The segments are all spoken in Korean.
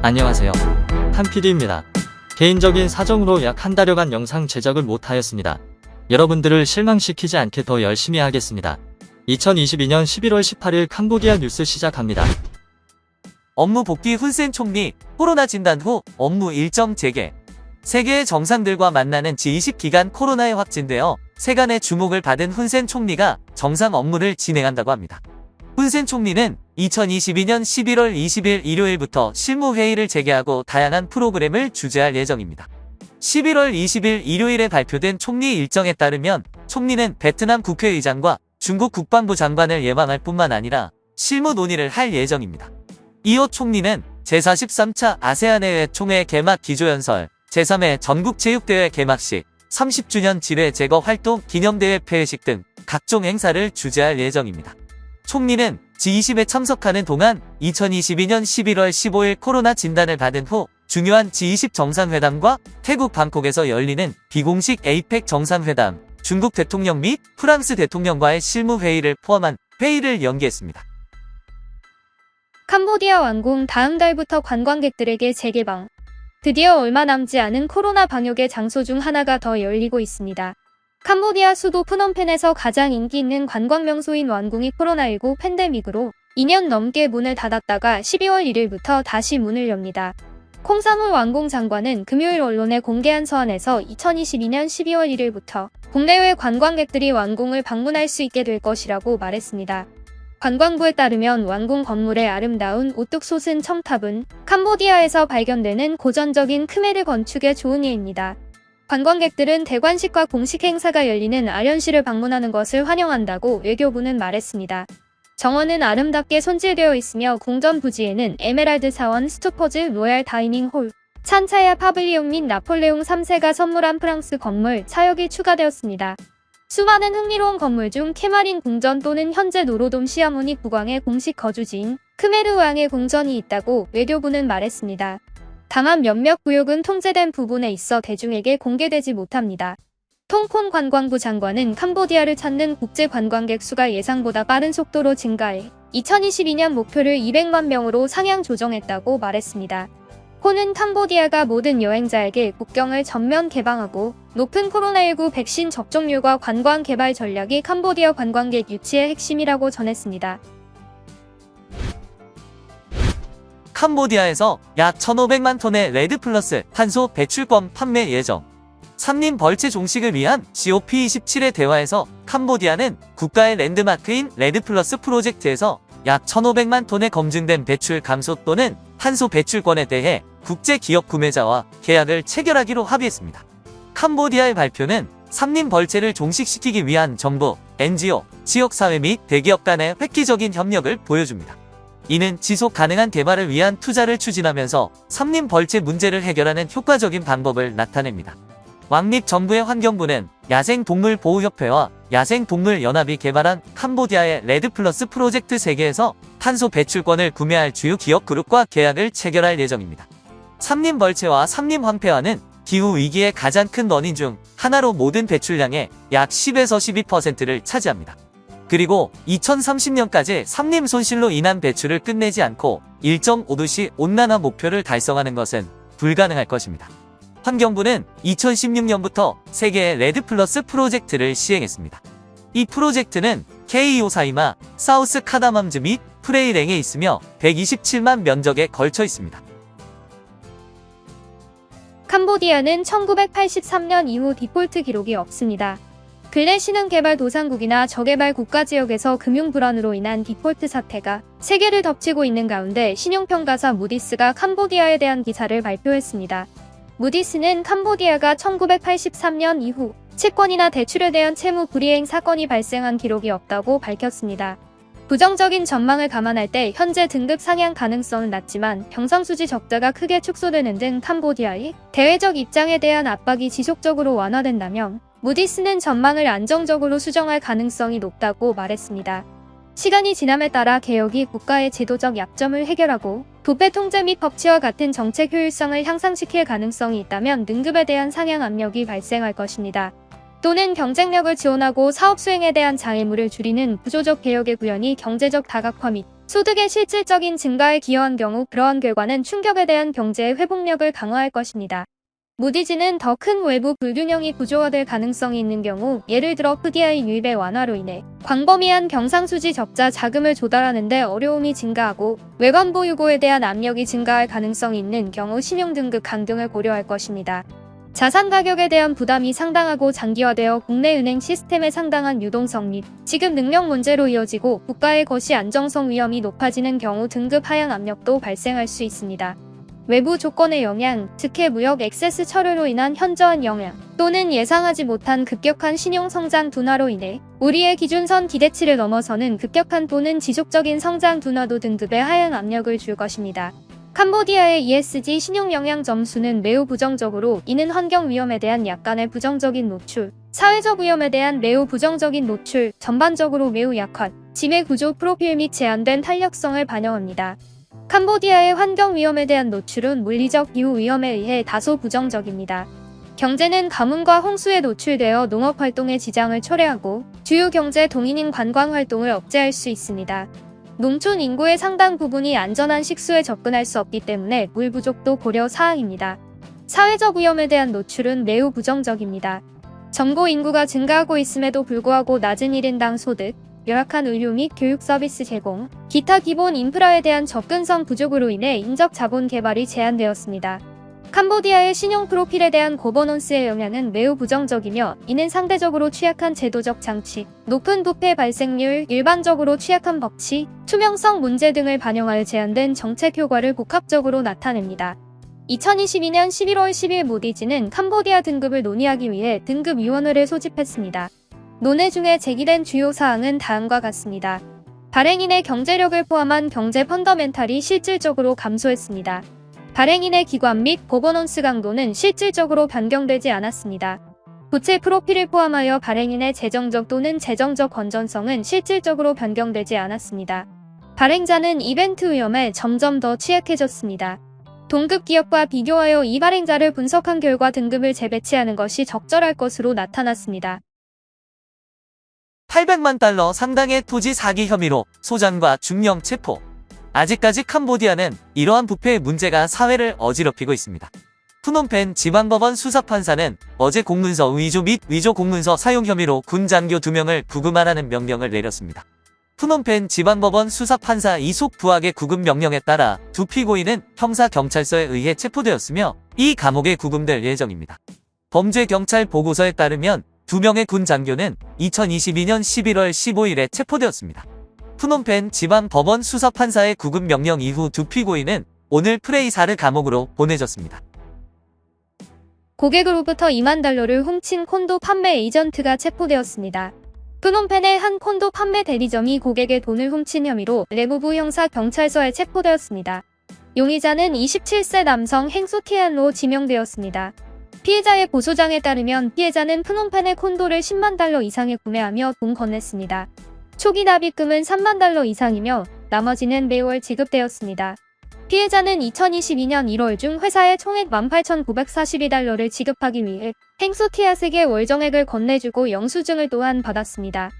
안녕하세요. 한PD입니다. 개인적인 사정으로 약 한 달여간 영상 제작을 못하였습니다. 여러분들을 실망시키지 않게 더 열심히 하겠습니다. 2022년 11월 18일 캄보디아 뉴스 시작합니다. 업무 복귀 훈센 총리, 코로나 진단 후 업무 일정 재개. 세계의 정상들과 만나는 G20 기간 코로나에 확진되어 세간의 주목을 받은 훈센 총리가 정상 업무를 진행한다고 합니다. 훈센 총리는 2022년 11월 20일 일요일부터 실무회의를 재개하고 다양한 프로그램을 주재할 예정입니다. 11월 20일 일요일에 발표된 총리 일정에 따르면 총리는 베트남 국회의장과 중국 국방부 장관을 예방할 뿐만 아니라 실무 논의를 할 예정입니다. 이후 총리는 제43차 아세안회의 총회 개막 기조연설, 제3회 전국체육대회 개막식, 30주년 지뢰 제거 활동 기념대회 폐회식 등 각종 행사를 주재할 예정입니다. 총리는 G20에 참석하는 동안 2022년 11월 15일 코로나 진단을 받은 후 중요한 G20 정상회담과 태국 방콕에서 열리는 비공식 에이펙 정상회담, 중국 대통령 및 프랑스 대통령과의 실무회의를 포함한 회의를 연기했습니다. 캄보디아 완공 다음 달부터 관광객들에게 재개방. 드디어 얼마 남지 않은 코로나 방역의 장소 중 하나가 더 열리고 있습니다. 캄보디아 수도 프놈펜에서 가장 인기 있는 관광 명소인 완공이 코로나19 팬데믹으로 2년 넘게 문을 닫았다가 12월 1일부터 다시 문을 엽니다. 콩사물 완공 장관은 금요일 언론에 공개한 서한에서 2022년 12월 1일부터 국내외 관광객들이 완공을 방문할 수 있게 될 것이라고 말했습니다. 관광부에 따르면 완공 건물의 아름다운 우뚝 솟은 첨탑은 캄보디아에서 발견되는 고전적인 크메르 건축의 좋은 예입니다. 관광객들은 대관식과 공식 행사가 열리는 아련시를 방문하는 것을 환영한다고 외교부는 말했습니다. 정원은 아름답게 손질되어 있으며 궁전 부지에는 에메랄드 사원 스투퍼즈 로얄 다이닝 홀, 찬차야 파블리옹 및 나폴레옹 3세가 선물한 프랑스 건물 차역이 추가되었습니다. 수많은 흥미로운 건물 중 캐마린 궁전 또는 현재 노로돔 시아모니 국왕의 공식 거주지인 크메르 왕의 궁전이 있다고 외교부는 말했습니다. 다만 몇몇 구역은 통제된 부분에 있어 대중에게 공개되지 못합니다. 통콘 관광부 장관은 캄보디아를 찾는 국제 관광객 수가 예상보다 빠른 속도로 증가해 2022년 목표를 200만 명으로 상향 조정했다고 말했습니다. 호는 캄보디아가 모든 여행자에게 국경을 전면 개방하고 높은 코로나19 백신 접종률과 관광 개발 전략이 캄보디아 관광객 유치의 핵심이라고 전했습니다. 캄보디아에서 약 1,500만 톤의 레드 플러스 탄소 배출권 판매 예정. 삼림 벌채 종식을 위한 COP27의 대화에서 캄보디아는 국가의 랜드마크인 레드 플러스 프로젝트에서 약 1,500만 톤의 검증된 배출 감소 또는 탄소 배출권에 대해 국제 기업 구매자와 계약을 체결하기로 합의했습니다. 캄보디아의 발표는 삼림 벌채를 종식시키기 위한 정부, NGO, 지역사회 및 대기업 간의 획기적인 협력을 보여줍니다. 이는 지속 가능한 개발을 위한 투자를 추진하면서 삼림 벌채 문제를 해결하는 효과적인 방법을 나타냅니다. 왕립정부의 환경부는 야생동물보호협회와 야생동물연합이 개발한 캄보디아의 레드 플러스 프로젝트 세계에서 탄소 배출권을 구매할 주요 기업 그룹과 계약을 체결할 예정입니다. 삼림 벌채와 삼림 황폐화는 기후 위기의 가장 큰 원인 중 하나로 모든 배출량의 약 10에서 12%를 차지합니다. 그리고 2030년까지 삼림 손실로 인한 배출을 끝내지 않고 1.5도씨 온난화 목표를 달성하는 것은 불가능할 것입니다. 환경부는 2016년부터 세계의 레드 플러스 프로젝트를 시행했습니다. 이 프로젝트는 K254이마, 사우스 카다맘즈 및 프레이랭에 있으며 127만 면적에 걸쳐 있습니다. 캄보디아는 1983년 이후 디폴트 기록이 없습니다. 근래 신흥개발도상국이나 저개발 국가지역에서 금융 불안으로 인한 디폴트 사태가 세계를 덮치고 있는 가운데 신용평가사 무디스가 캄보디아에 대한 기사를 발표했습니다. 무디스는 캄보디아가 1983년 이후 채권이나 대출에 대한 채무 불이행 사건이 발생한 기록이 없다고 밝혔습니다. 부정적인 전망을 감안할 때 현재 등급 상향 가능성은 낮지만 경상수지 적자가 크게 축소되는 등 캄보디아의 대외적 입장에 대한 압박이 지속적으로 완화된다면 무디스는 전망을 안정적으로 수정할 가능성이 높다고 말했습니다. 시간이 지남에 따라 개혁이 국가의 제도적 약점을 해결하고 부패 통제 및 법치와 같은 정책 효율성을 향상시킬 가능성이 있다면 등급에 대한 상향 압력이 발생할 것입니다. 또는 경쟁력을 지원하고 사업 수행에 대한 장애물을 줄이는 구조적 개혁의 구현이 경제적 다각화 및 소득의 실질적인 증가에 기여한 경우 그러한 결과는 충격에 대한 경제의 회복력을 강화할 것입니다. 무디즈는 더 큰 외부 불균형이 구조화될 가능성이 있는 경우, 예를 들어 FDI 유입의 완화로 인해 광범위한 경상수지 적자 자금을 조달하는 데 어려움이 증가하고 외관 보유고에 대한 압력이 증가할 가능성이 있는 경우 신용등급 강등을 고려할 것입니다. 자산 가격에 대한 부담이 상당하고 장기화되어 국내 은행 시스템의 상당한 유동성 및 지급 능력 문제로 이어지고 국가의 거시 안정성 위험이 높아지는 경우 등급 하향 압력도 발생할 수 있습니다. 외부 조건의 영향, 특히 무역 액세스 철회로 인한 현저한 영향, 또는 예상하지 못한 급격한 신용 성장 둔화로 인해 우리의 기준선 기대치를 넘어서는 급격한 또는 지속적인 성장 둔화도 등급의 하향 압력을 줄 것입니다. 캄보디아의 ESG 신용 영향 점수는 매우 부정적으로, 이는 환경 위험에 대한 약간의 부정적인 노출, 사회적 위험에 대한 매우 부정적인 노출, 전반적으로 매우 약한 지배 구조 프로필 및 제한된 탄력성을 반영합니다. 캄보디아의 환경 위험에 대한 노출은 물리적 기후 위험에 의해 다소 부정적입니다. 경제는 가뭄과 홍수에 노출되어 농업 활동의 지장을 초래하고 주요 경제 동인인 관광 활동을 억제할 수 있습니다. 농촌 인구의 상당 부분이 안전한 식수에 접근할 수 없기 때문에 물 부족도 고려 사항입니다. 사회적 위험에 대한 노출은 매우 부정적입니다. 정보 인구가 증가하고 있음에도 불구하고 낮은 1인당 소득, 열악한 의료 및 교육 서비스 제공, 기타 기본 인프라에 대한 접근성 부족으로 인해 인적 자본 개발이 제한되었습니다. 캄보디아의 신용 프로필에 대한 고버넌스의 영향은 매우 부정적이며, 이는 상대적으로 취약한 제도적 장치, 높은 부패 발생률, 일반적으로 취약한 법치, 투명성 문제 등을 반영하여 제한된 정책 효과를 복합적으로 나타냅니다. 2022년 11월 10일 모디지는 캄보디아 등급을 논의하기 위해 등급위원회를 소집했습니다. 논의 중에 제기된 주요 사항은 다음과 같습니다. 발행인의 경제력을 포함한 경제 펀더멘탈이 실질적으로 감소했습니다. 발행인의 기관 및 거버넌스 강도는 실질적으로 변경되지 않았습니다. 부채 프로필을 포함하여 발행인의 재정적 또는 재정적 건전성은 실질적으로 변경되지 않았습니다. 발행자는 이벤트 위험에 점점 더 취약해졌습니다. 동급 기업과 비교하여 이 발행자를 분석한 결과 등급을 재배치하는 것이 적절할 것으로 나타났습니다. 800만 달러 상당의 토지 사기 혐의로 소장과 중령 체포. 아직까지 캄보디아는 이러한 부패의 문제가 사회를 어지럽히고 있습니다. 푸놈펜 지방법원 수사판사는 어제 공문서 위조 및 위조 공문서 사용 혐의로 군 장교 2명을 구금하라는 명령을 내렸습니다. 푸놈펜 지방법원 수사판사 이속 부학의 구금 명령에 따라 두 피고인은 형사경찰서에 의해 체포되었으며 이 감옥에 구금될 예정입니다. 범죄경찰 보고서에 따르면 2명의 군 장교는 2022년 11월 15일에 체포되었습니다. 푸놈펜 지방법원 수사판사의 구금 명령 이후 두 피고인은 오늘 프레이사르 감옥으로 보내졌습니다. 고객으로부터 2만 달러를 훔친 콘도 판매 에이전트가 체포되었습니다. 푸놈펜의 한 콘도 판매 대리점이 고객의 돈을 훔친 혐의로 레무부 형사경찰서에 체포되었습니다. 용의자는 27세 남성 행소티안로 지명되었습니다. 피해자의 고소장에 따르면 피해자는 푸놈펜의 콘도를 10만 달러 이상에 구매하며 돈 건넸습니다. 초기 납입금은 3만 달러 이상이며 나머지는 매월 지급되었습니다. 피해자는 2022년 1월 중 회사에 총액 18,942달러를 지급하기 위해 행소티앗에게 월정액을 건네주고 영수증을 또한 받았습니다.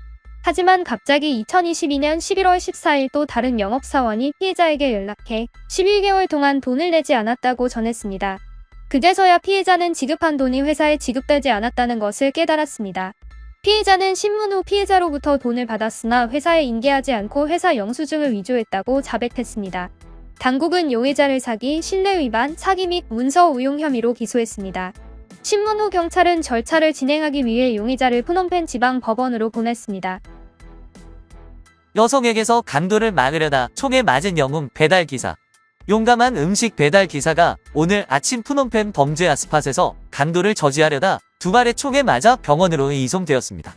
하지만 갑자기 2022년 11월 14일 또 다른 영업사원이 피해자에게 연락해 11개월 동안 돈을 내지 않았다고 전했습니다. 그제서야 피해자는 지급한 돈이 회사에 지급되지 않았다는 것을 깨달았습니다. 피해자는 신문 후 피해자로부터 돈을 받았으나 회사에 인계하지 않고 회사 영수증을 위조했다고 자백했습니다. 당국은 용의자를 사기, 신뢰 위반, 사기 및 문서 우용 혐의로 기소했습니다. 신문 후 경찰은 절차를 진행하기 위해 용의자를 푸놈펜 지방 법원으로 보냈습니다. 여성에게서 강도를 막으려다 총에 맞은 영웅 배달기사. 용감한 음식 배달 기사가 오늘 아침 푸놈펜 범죄 스팟에서 강도를 저지하려다 두 발의 총에 맞아 병원으로 이송되었습니다.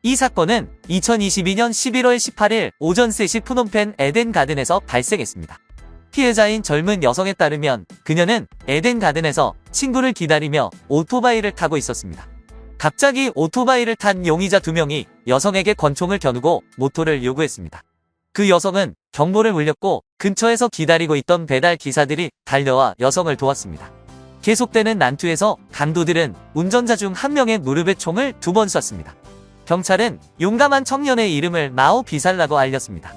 이 사건은 2022년 11월 18일 오전 3시 푸놈펜 에덴 가든에서 발생했습니다. 피해자인 젊은 여성에 따르면 그녀는 에덴 가든에서 친구를 기다리며 오토바이를 타고 있었습니다. 갑자기 오토바이를 탄 용의자 2명이 여성에게 권총을 겨누고 모토를 요구했습니다. 그 여성은 경보를 울렸고 근처에서 기다리고 있던 배달 기사들이 달려와 여성을 도왔습니다. 계속되는 난투에서 강도들은 운전자 중 한 명의 무릎에 총을 2번 쐈습니다. 경찰은 용감한 청년의 이름을 마오 비살라고 알렸습니다.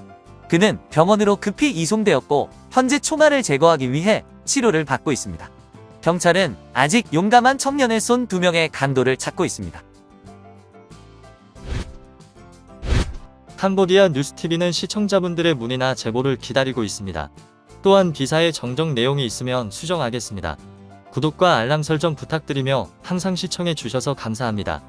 그는 병원으로 급히 이송되었고 현재 총알을 제거하기 위해 치료를 받고 있습니다. 경찰은 아직 용감한 청년을 쏜 2명의 강도를 찾고 있습니다. 캄보디아 뉴스TV는 시청자분들의 문의나 제보를 기다리고 있습니다. 또한 기사에 정정 내용이 있으면 수정하겠습니다. 구독과 알람 설정 부탁드리며 항상 시청해 주셔서 감사합니다.